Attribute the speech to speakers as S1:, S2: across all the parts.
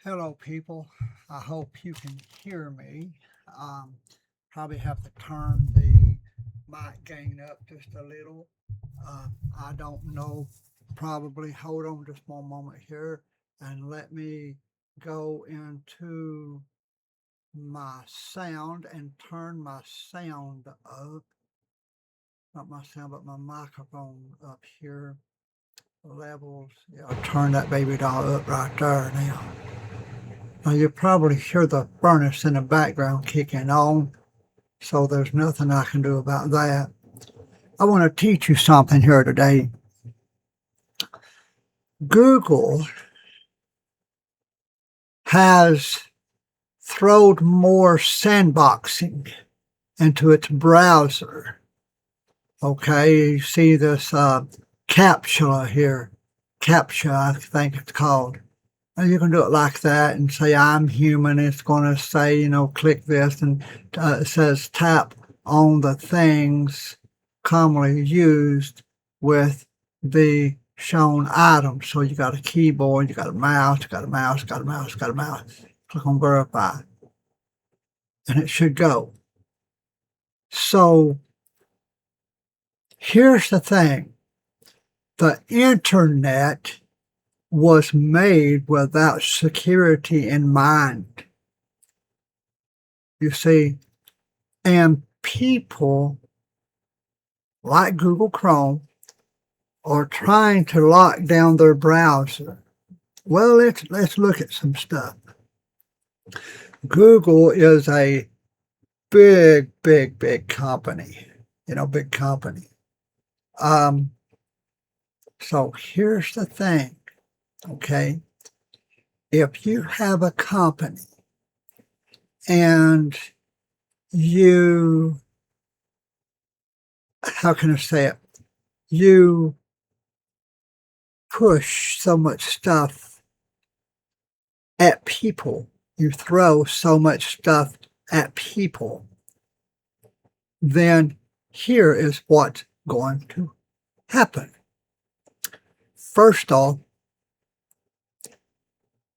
S1: Hello, people. I hope you can hear me. Um, Probably have to turn the mic gain up just a little. Uh, I don't know. Probably hold on just one moment here and let me go into my sound and turn my sound up. Not my sound, but my microphone up here. Levels. Yeah, I'll turn that baby doll up right there now. Now you probably hear the furnace in the background kicking on, so there's nothing I can do about that. I want to teach you something here today. Google has thrown more sandboxing into its browser. Okay, you see this CAPTCHA here. CAPTCHA, I think it's called. And you can do it like that and say, I'm human. It's going to say, click this, and it says tap on the things commonly used with the shown items. So you got a keyboard, you got a mouse, you got a mouse, got a mouse, got a mouse. Click on verify, and it should go. So here's the thing. The internet was made without security in mind. You see, and people like Google Chrome are trying to lock down their browser. Well, let's look at some stuff. Google is a big company. Big company. So here's the thing, okay? If you have a company and you, how can I say it? You push so much stuff at people, you throw so much stuff at people, then here is what's going to happen. First off,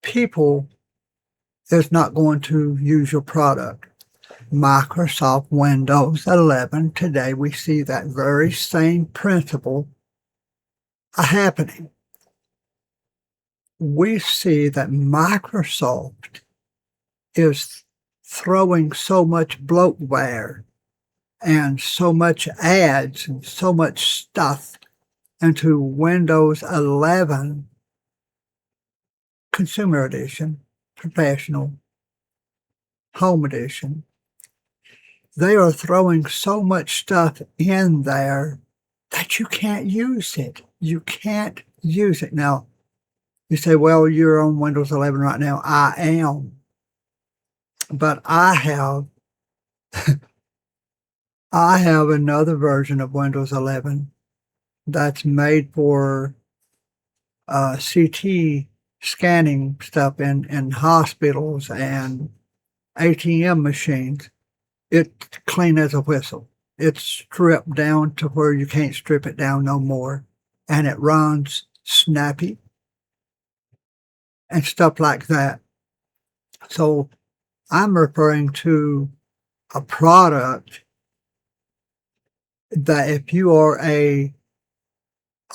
S1: people is not going to use your product. Microsoft Windows 11, today we see that very same principle happening. We see that Microsoft is throwing so much bloatware and so much ads and so much stuff into Windows 11 Consumer Edition, Professional, Home Edition. They are throwing so much stuff in there that you can't use it. You can't use it. Now, you say, well, you're on Windows 11 right now. I am. But I have another version of Windows 11 that's made for CT scanning stuff in hospitals and ATM machines. It's clean as a whistle. It's stripped down to where you can't strip it down no more. And it runs snappy and stuff like that. So I'm referring to a product that if you are a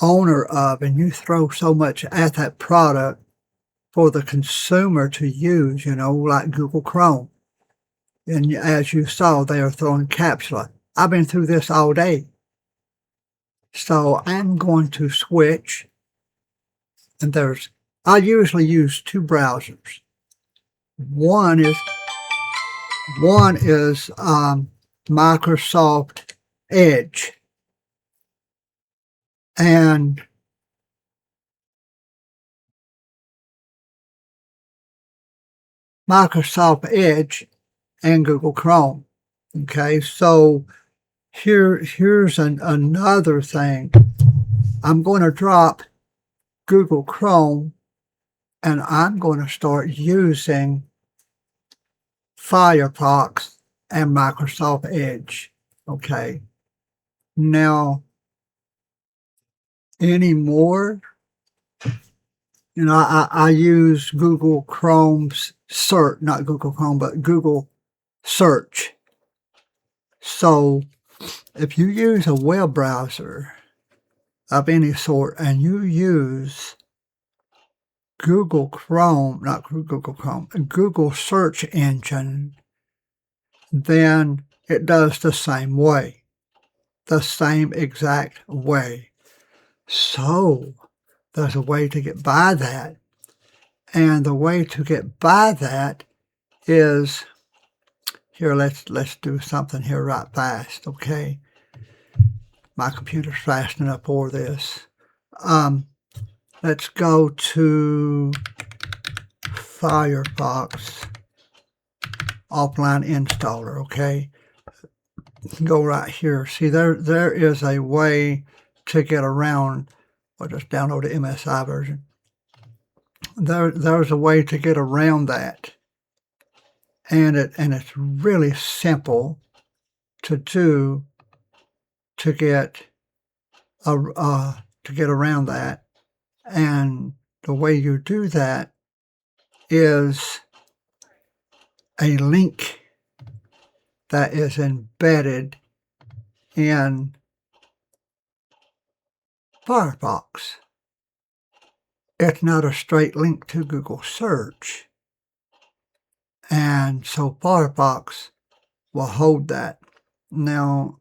S1: owner of and you throw so much at that product for the consumer to use, like Google Chrome. And as you saw, they are throwing CAPTCHA. I've been through this all day. So I'm going to switch. And I usually use two browsers. One is Microsoft Edge. And Microsoft Edge and Google Chrome. Okay, so here's another thing. I'm going to drop Google Chrome and I'm going to start using Firefox and Microsoft Edge. Okay, now anymore, You know, I use Google Chrome's search, not Google Chrome, but Google search. So if you use a web browser of any sort and you use Google Chrome, not Google Chrome, Google search engine, then it does the same way, the same exact way. So there's a way to get by that. And the way to get by that is, here, let's do something here right fast, okay? My computer's fast enough for this. Let's go to Firefox offline installer, okay? Go right here. See, there is a way to get around. I'll just download the MSI version. There's a way to get around that, and it's really simple to do to get around that. And the way you do that is a link that is embedded in Firefox. It's not a straight link to Google search. And so Firefox will hold that. Now,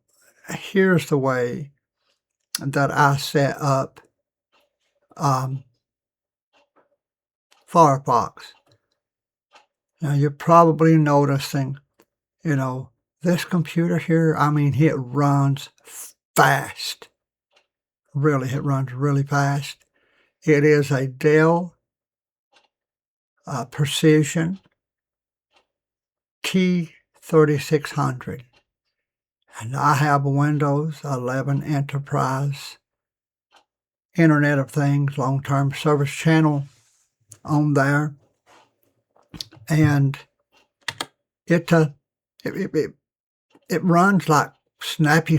S1: here's the way that I set up Firefox. Now, you're probably noticing, you know, this computer here, I mean, it runs fast. Really, it runs really fast. It is a Dell Precision T3600. And I have a Windows 11 Enterprise Internet of Things long-term service channel on there. And it runs like snappy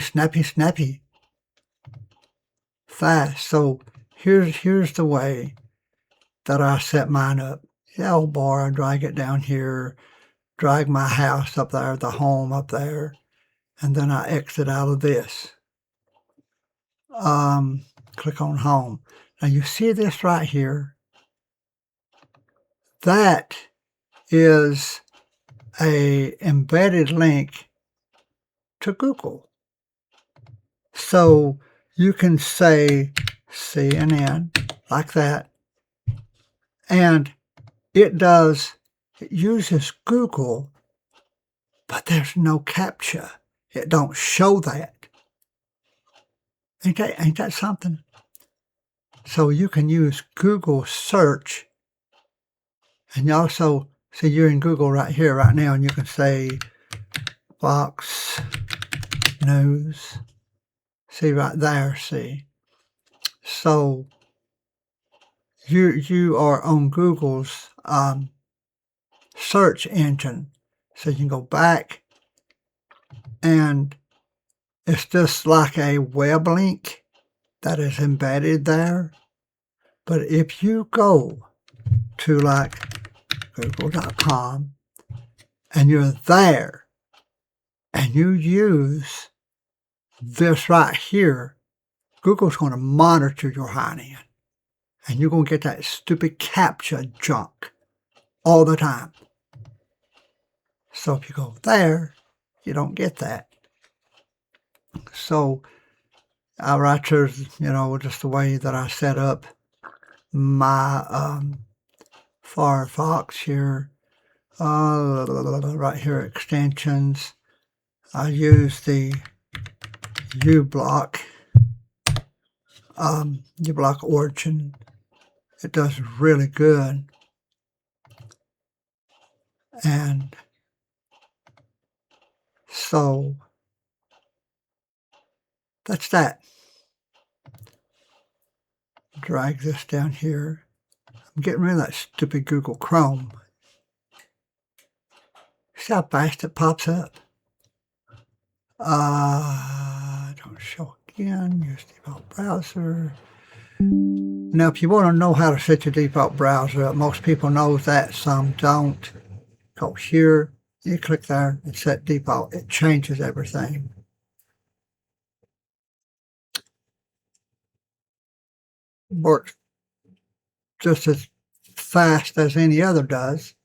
S1: fast. So here's the way that I set mine up. L bar, I drag it down here, drag my house up there, the home up there, and then I exit out of this. Click on home. Now you see this right here? That is a embedded link to Google. So you can say CNN like that, and it uses Google, but there's no CAPTCHA. It don't show that. Ain't that something? So you can use Google search, and you also see you're in Google right here, right now, and you can say Fox News. See right there, see. So you are on Google's search engine. So you can go back, and it's just like a web link that is embedded there. But if you go to like google.com and you're there and you use this right here, Google's going to monitor your hind, and you're going to get that stupid CAPTCHA junk all the time. So if you go there, you don't get that. So I write here, you know, just the way that I set up my Firefox here. Right here, extensions. I use the uBlock, uBlock Origin. It does really good. And so that's that. Drag this down here. I'm getting rid of that stupid Google Chrome. See how fast it pops up? Don't show again. Use default browser. Now, if you want to know how to set your default browser up, most people know that, some don't. Go here, you click there and set default. It changes everything. Works just as fast as any other does.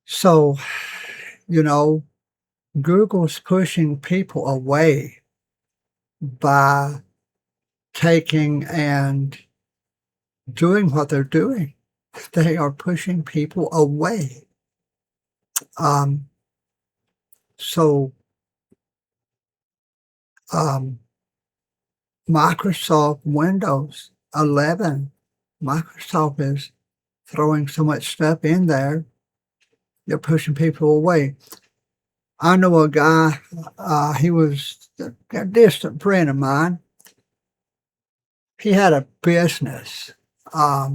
S1: So, you know, Google's pushing people away by taking and doing what they're doing. They are pushing people away. So Microsoft Windows 11, Microsoft is throwing so much stuff in there, they're pushing people away. I know a guy, he was a distant friend of mine. He had a business. I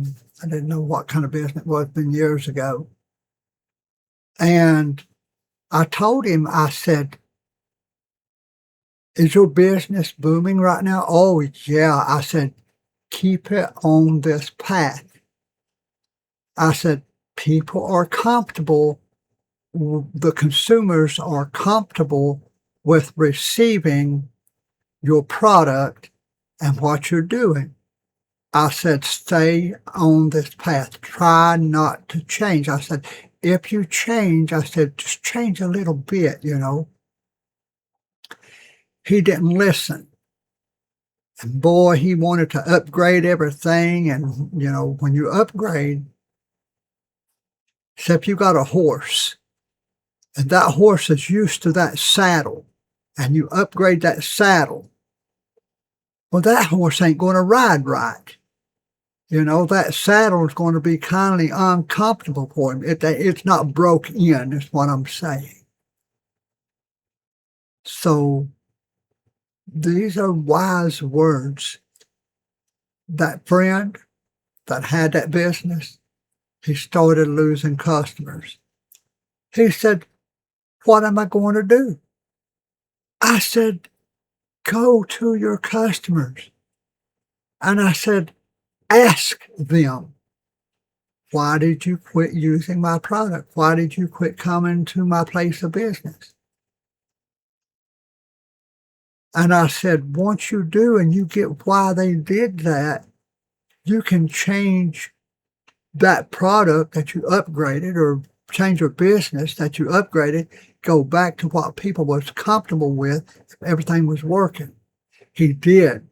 S1: didn't know what kind of business it was, been years ago. And I told him, I said, is your business booming right now? Oh, yeah. I said, keep it on this path. I said, people are comfortable, the consumers are comfortable with receiving your product and what you're doing. I said, stay on this path. Try not to change. I said, if you change, I said, just change a little bit, you know. He didn't listen. And boy, he wanted to upgrade everything. And, you know, when you upgrade, except you got a horse, and that horse is used to that saddle, and you upgrade that saddle, well, that horse ain't going to ride right. You know, that saddle is going to be kind of uncomfortable for him. It's not broke in, is what I'm saying. So these are wise words. That friend that had that business, he started losing customers. He said, what am I going to do? I said, go to your customers. And I said, ask them, why did you quit using my product? Why did you quit coming to my place of business? And I said, once you do and you get why they did that, you can change that product that you upgraded, or change your business that you upgraded, go back to what people was comfortable with if everything was working. He did.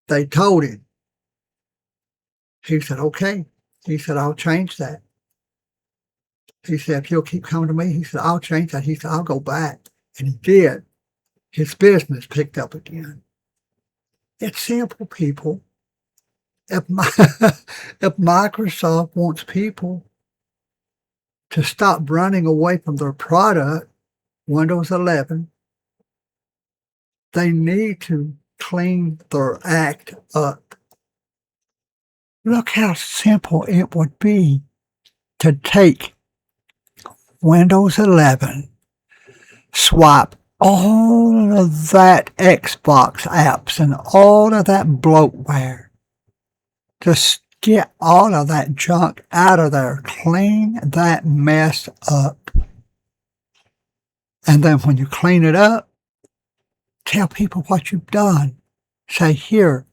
S1: They told him. He said, okay. He said, I'll change that. He said, if you'll keep coming to me, he said, I'll change that. He said, I'll go back. And he did. His business picked up again. It's simple, people. If Microsoft wants people to stop running away from their product, Windows 11, they need to clean their act up. Look how simple it would be to take Windows 11, swap all of that Xbox apps and all of that bloatware, just get all of that junk out of there, clean that mess up. And then when you clean it up, tell people what you've done. Say, here,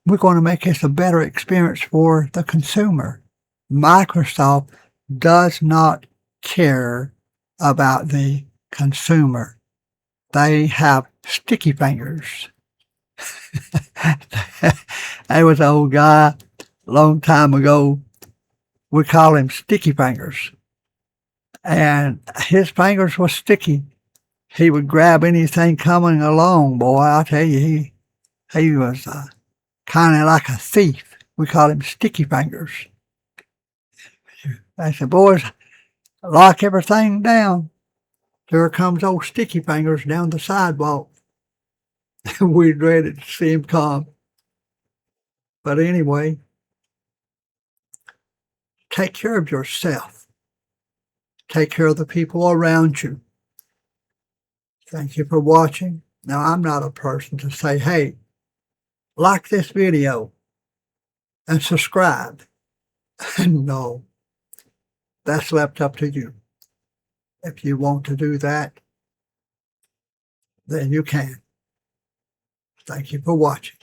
S1: we're going to make this a better experience for the consumer. Microsoft does not care about the consumer. They have sticky fingers. There was an old guy a long time ago. We call him Sticky Fingers. And his fingers were sticky. He would grab anything coming along, boy. I tell you, he was kind of like a thief. We call him Sticky Fingers. I said, boys, lock everything down. There comes old Sticky Fingers down the sidewalk. We dreaded to see him come. But anyway, take care of yourself. Take care of the people around you. Thank you for watching. Now, I'm not a person to say, hey, like this video and subscribe. No, that's left up to you. If you want to do that, then you can. Thank you for watching.